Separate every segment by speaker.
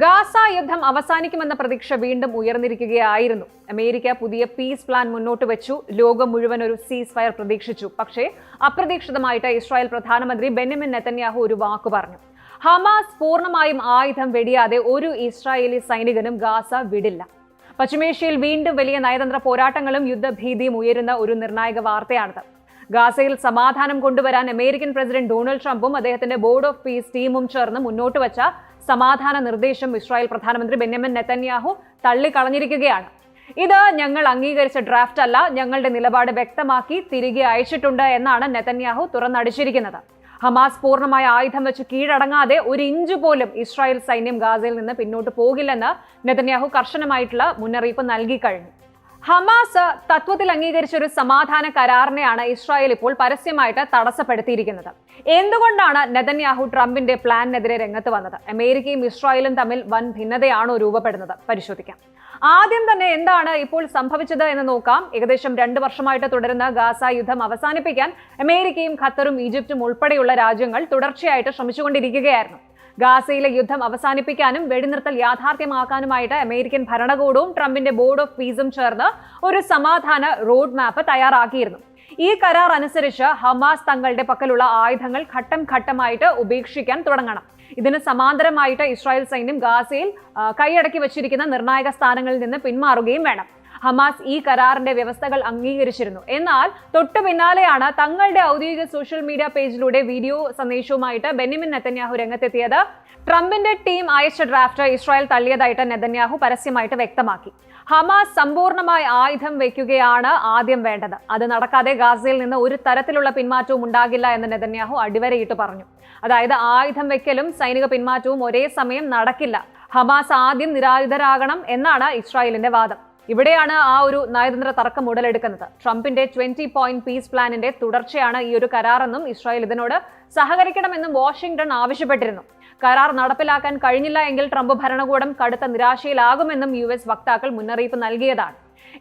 Speaker 1: Gaza യുദ്ധം അവസാനിക്കുമെന്ന പ്രതീക്ഷ വീണ്ടും ഉയർന്നിരിക്കുകയായിരുന്നു. അമേരിക്ക പുതിയ പീസ് പ്ലാൻ മുന്നോട്ട് വെച്ചു. ലോകം മുഴുവൻ ഒരു സീസ് ഫയർ പ്രതീക്ഷിച്ചു. പക്ഷേ അപ്രതീക്ഷിതമായിട്ട് ഇസ്രായേൽ പ്രധാനമന്ത്രി ബെന്യാമിൻ നെതന്യാഹു ഒരു വാക്ക് പറഞ്ഞു. ഹമാസ് പൂർണ്ണമായും ആയുധം വെടിയാതെ ഒരു ഇസ്രായേലി സൈനികനും ഗാസ വിടില്ല. പശ്ചിമേഷ്യയിൽ വീണ്ടും വലിയ നയതന്ത്ര പോരാട്ടങ്ങളും യുദ്ധഭീതിയും ഉയരുന്ന ഒരു നിർണായക വാർത്തയാണിത്. ഗാസയിൽ സമാധാനം കൊണ്ടുവരാൻ അമേരിക്കൻ പ്രസിഡന്റ് ഡൊണാൾഡ് ട്രംപും അദ്ദേഹത്തിന്റെ ബോർഡ് ഓഫ് പീസ് ടീമും ചേർന്ന് മുന്നോട്ട് വച്ച സമാധാന നിർദ്ദേശം ഇസ്രായേൽ പ്രധാനമന്ത്രി ബെന്യാമിൻ നെതന്യാഹു തള്ളിക്കളഞ്ഞിരിക്കുകയാണ്. ഇത് ഞങ്ങൾ അംഗീകരിച്ച ഡ്രാഫ്റ്റ് അല്ല, ഞങ്ങളുടെ നിലപാട് വ്യക്തമാക്കി തിരികെ അയച്ചിട്ടുണ്ട് എന്നാണ് നെതന്യാഹു തുറന്നടിച്ചിരിക്കുന്നത്. ഹമാസ് പൂർണ്ണമായ ആയുധം വെച്ച് കീഴടങ്ങാതെ ഒരു ഇഞ്ച് പോലും ഇസ്രായേൽ സൈന്യം ഗാസയിൽ നിന്ന് പിന്നോട്ട് പോകില്ലെന്ന് നെതന്യാഹു കർശനമായിട്ടുള്ള മുന്നറിയിപ്പ് നൽകി കഴിഞ്ഞു. ഹമാസ് തത്വത്തിൽ അംഗീകരിച്ച ഒരു സമാധാന കരാറിനെയാണ് ഇസ്രായേൽ ഇപ്പോൾ പരസ്യമായിട്ട് തടസ്സപ്പെടുത്തിയിരിക്കുന്നത്. എന്തുകൊണ്ടാണ് നെതന്യാഹു ട്രംപിന്റെ പ്ലാനിനെതിരെ രംഗത്ത് വന്നത്? അമേരിക്കയും ഇസ്രായേലും തമ്മിൽ വൻ ഭിന്നതയാണോ രൂപപ്പെടുന്നത്? പരിശോധിക്കാം. ആദ്യം തന്നെ എന്താണ് ഇപ്പോൾ സംഭവിച്ചത് എന്ന് നോക്കാം. ഏകദേശം 2 വർഷമായിട്ട് തുടരുന്ന ഗാസ യുദ്ധം അവസാനിപ്പിക്കാൻ അമേരിക്കയും ഖത്തറും ഈജിപ്തും ഉൾപ്പെടെയുള്ള രാജ്യങ്ങൾ തുടർച്ചയായിട്ട് ശ്രമിച്ചുകൊണ്ടിരിക്കുകയായിരുന്നു. ഗാസയിലെ യുദ്ധം അവസാനിപ്പിക്കാനും വെടിനിർത്തൽ യാഥാർത്ഥ്യമാക്കാനുമായിട്ട് അമേരിക്കൻ ഭരണകൂടവും ട്രംപിന്റെ ബോർഡ് ഓഫ് പീസും ചേർന്ന് ഒരു സമാധാന റോഡ് മാപ്പ് തയ്യാറാക്കിയിരുന്നു. ഈ കരാർ അനുസരിച്ച് ഹമാസ് തങ്ങളുടെ പക്കലുള്ള ആയുധങ്ങൾ ഘട്ടം ഘട്ടമായിട്ട് ഉപേക്ഷിക്കാൻ തുടങ്ങണം. ഇതിന് സമാന്തരമായിട്ട് ഇസ്രായേൽ സൈന്യം ഗാസയിൽ കൈയടക്കി വച്ചിരിക്കുന്ന നിർണായക സ്ഥാനങ്ങളിൽ നിന്ന് പിന്മാറുകയും വേണം. ഹമാസ് ഈ കരാറിന്റെ വ്യവസ്ഥകൾ അംഗീകരിച്ചിരുന്നു. എന്നാൽ തൊട്ടു പിന്നാലെയാണ് തങ്ങളുടെ ഔദ്യോഗിക സോഷ്യൽ മീഡിയ പേജിലൂടെ വീഡിയോ സന്ദേശവുമായിട്ട് ബെന്യാമിൻ നെതന്യാഹു രംഗത്തെത്തിയത്. ട്രംപിന്റെ ടീം അയച്ച ഡ്രാഫ്റ്റ് ഇസ്രായേൽ തള്ളിയതായിട്ട് നെതന്യാഹു പരസ്യമായിട്ട് വ്യക്തമാക്കി. ഹമാസ് സമ്പൂർണ്ണമായി ആയുധം വയ്ക്കുകയാണ് ആദ്യം വേണ്ടത്. അത് നടക്കാതെ ഗാസയിൽ നിന്ന് ഒരു തരത്തിലുള്ള പിന്മാറ്റവും ഉണ്ടാകില്ല എന്ന് നെതന്യാഹു അടിവരയിട്ട് പറഞ്ഞു. അതായത് ആയുധം വെക്കലും സൈനിക പിന്മാറ്റവും ഒരേ സമയം നടക്കില്ല. ഹമാസ് ആദ്യം നിരായുധരാകണം എന്നാണ് ഇസ്രായേലിന്റെ വാദം. ഇവിടെയാണ് ആ ഒരു നയതന്ത്ര തർക്കം ഉടലെടുക്കുന്നത്. ട്രംപിന്റെ 20 പോയിന്റ് പീസ് പ്ലാനിന്റെ തുടർച്ചയാണ് ഈ ഒരു കരാറെന്നും ഇസ്രായേൽ ഇതിനോട് സഹകരിക്കണമെന്നും വാഷിംഗ്ടൺ ആവശ്യപ്പെട്ടിരുന്നു. കരാർ നടപ്പിലാക്കാൻ കഴിഞ്ഞില്ല എങ്കിൽ ട്രംപ് ഭരണകൂടം കടുത്ത നിരാശയിലാകുമെന്നും US വക്താക്കൾ മുന്നറിയിപ്പ് നൽകിയതാണ്.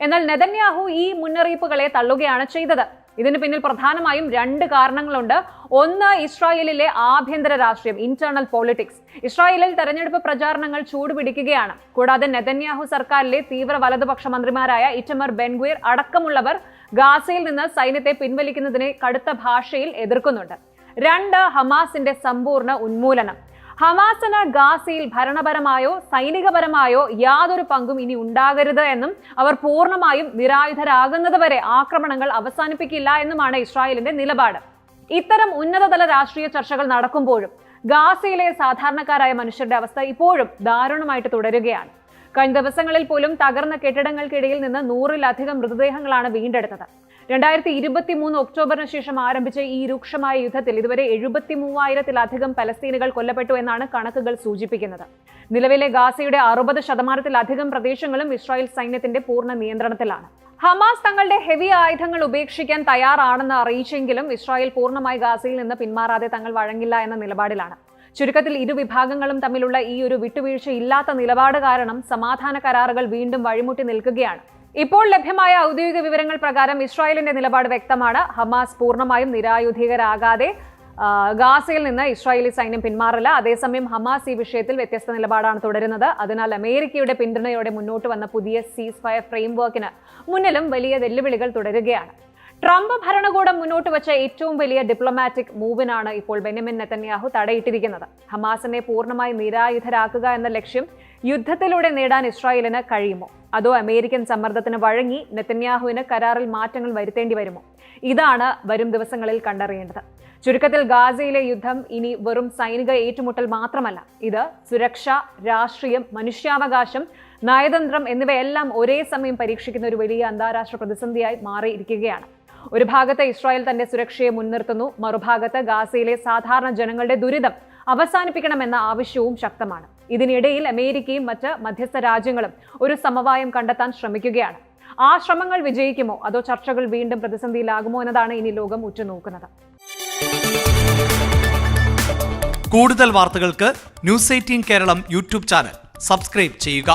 Speaker 1: എന്നാൽ നെതന്യാഹു ഈ മുന്നറിയിപ്പുകളെ തള്ളുകയാണ് ചെയ്തത്. ഇതിന് പിന്നിൽ പ്രധാനമായും 2 കാരണങ്ങളുണ്ട്. ഒന്ന്, ഇസ്രായേലിലെ ആഭ്യന്തര രാഷ്ട്രീയം, ഇന്റേണൽ പോളിറ്റിക്സ്. ഇസ്രായേലിൽ തെരഞ്ഞെടുപ്പ് പ്രചാരണങ്ങൾ ചൂടുപിടിക്കുകയാണ്. കൂടാതെ നെതന്യാഹു സർക്കാരിലെ തീവ്ര വലതുപക്ഷ മന്ത്രിമാരായ ഇറ്റമർ ബെൻഗ്വീർ അടക്കമുള്ളവർ ഗാസയിൽ നിന്ന് സൈന്യത്തെ പിൻവലിക്കുന്നതിനെ കടുത്ത ഭാഷയിൽ എതിർക്കുന്നുണ്ട്. 2, ഹമാസിന്റെ സമ്പൂർണ്ണ ഉന്മൂലനം. ഹമാസിന് ഗാസയിൽ ഭരണപരമായോ സൈനികപരമായോ യാതൊരു പങ്കും ഇനി ഉണ്ടാകരുത് എന്നും അവർ പൂർണ്ണമായും നിരായുധരാകുന്നതുവരെ ആക്രമണങ്ങൾ അവസാനിപ്പിക്കില്ല എന്നുമാണ് ഇസ്രായേലിന്റെ നിലപാട്. ഇത്തരം ഉന്നതതല രാഷ്ട്രീയ ചർച്ചകൾ നടക്കുമ്പോഴും ഗാസയിലെ സാധാരണക്കാരായ മനുഷ്യരുടെ അവസ്ഥ ഇപ്പോഴും ദാരുണമായിട്ട് തുടരുകയാണ്. കഴിഞ്ഞ ദിവസങ്ങളിൽ പോലും തകർന്ന കെട്ടിടങ്ങൾക്കിടയിൽ നിന്ന് 100-ലധികം മൃതദേഹങ്ങളാണ് വീണ്ടെടുത്തത്. 2023 ഒക്ടോബറിന് ശേഷം ആരംഭിച്ച ഈ രൂക്ഷമായ യുദ്ധത്തിൽ ഇതുവരെ 73,000-ലധികം പലസ്തീനുകൾ കൊല്ലപ്പെട്ടു എന്നാണ് കണക്കുകൾ സൂചിപ്പിക്കുന്നത്. നിലവിലെ ഗാസയുടെ 60% പ്രദേശങ്ങളും ഇസ്രായേൽ സൈന്യത്തിന്റെ പൂർണ്ണ നിയന്ത്രണത്തിലാണ്. ഹമാസ് തങ്ങളുടെ ഹെവി ആയുധങ്ങൾ ഉപേക്ഷിക്കാൻ തയ്യാറാണെന്ന് അറിയിച്ചെങ്കിലും ഇസ്രായേൽ പൂർണ്ണമായി ഗാസയിൽ നിന്ന് പിന്മാറാതെ തങ്ങൾ വഴങ്ങില്ല എന്ന നിലപാടിലാണ്. ചുരുക്കത്തിൽ ഇരുവിഭാഗങ്ങളും തമ്മിലുള്ള ഈ ഒരു വിട്ടുവീഴ്ചയില്ലാത്ത നിലപാട് കാരണം സമാധാന കരാറുകൾ വീണ്ടും വഴിമുട്ടി നിൽക്കുകയാണ്. ഇപ്പോൾ ലഭ്യമായ ഔദ്യോഗിക വിവരങ്ങൾ പ്രകാരം ഇസ്രായേലിന്റെ നിലപാട് വ്യക്തമാണ്. ഹമാസ് പൂർണ്ണമായും നിരായുധീകരാകാതെ ഗാസയിൽ നിന്ന് ഇസ്രായേലി സൈന്യം പിന്മാറില്ല. അതേസമയം ഹമാസ് ഈ വിഷയത്തിൽ വ്യത്യസ്ത നിലപാടാണ് തുടരുന്നത്. അതിനാൽ അമേരിക്കയുടെ പിന്തുണയോടെ മുന്നോട്ട് വന്ന പുതിയ സീസ് ഫയർ ഫ്രെയിംവർക്കിന് മുന്നിലും വലിയ വെല്ലുവിളികൾ തുടരുകയാണ്. ട്രംപ് ഭരണകൂടം മുന്നോട്ട് വെച്ച ഏറ്റവും വലിയ ഡിപ്ലോമാറ്റിക് മൂവിനാണ് ഇപ്പോൾ ബെന്യാമിൻ നെതന്യാഹു തടയിട്ടിരിക്കുന്നത്. ഹമാസിനെ പൂർണ്ണമായി നിരായുധരാക്കുക എന്ന ലക്ഷ്യം യുദ്ധത്തിലൂടെ നേടാൻ ഇസ്രായേലിന് കഴിയുമോ? അതോ അമേരിക്കൻ സമ്മർദ്ദത്തിന് വഴങ്ങി നെതന്യാഹുവിന് കരാറിൽ മാറ്റങ്ങൾ വരുത്തേണ്ടി വരുമോ? ഇതാണ് വരും ദിവസങ്ങളിൽ കണ്ടറിയേണ്ടത്. ചുരുക്കത്തിൽ ഗാസയിലെ യുദ്ധം ഇനി വെറും സൈനിക ഏറ്റുമുട്ടൽ മാത്രമല്ല. ഇത് സുരക്ഷ, രാഷ്ട്രീയം, മനുഷ്യാവകാശം, നയതന്ത്രം എന്നിവയെല്ലാം ഒരേ സമയം പരീക്ഷിക്കുന്ന ഒരു വലിയ അന്താരാഷ്ട്ര പ്രതിസന്ധിയായി മാറിയിരിക്കുകയാണ്. ഒരു ഭാഗത്ത് ഇസ്രായേൽ തന്റെ സുരക്ഷയെ മുൻനിർത്തുന്നു, മറുഭാഗത്ത് ഗാസയിലെ സാധാരണ ജനങ്ങളുടെ ദുരിതം അവസാനിപ്പിക്കണമെന്ന ആവശ്യവും ശക്തമാണ്. ഇതിനിടയിൽ അമേരിക്കയും മറ്റ് മധ്യസ്ഥ രാജ്യങ്ങളും ഒരു സമവായം കണ്ടെത്താൻ ശ്രമിക്കുകയാണ്. ആ ശ്രമങ്ങൾ വിജയിക്കുമോ അതോ ചർച്ചകൾ വീണ്ടും പ്രതിസന്ധിയിലാകുമോ എന്നതാണ് ഇനി ലോകം ഉറ്റുനോക്കുന്നത്.
Speaker 2: കൂടുതൽ വാർത്തകൾക്ക് News 18 Keralam YouTube channel subscribe ചെയ്യുക.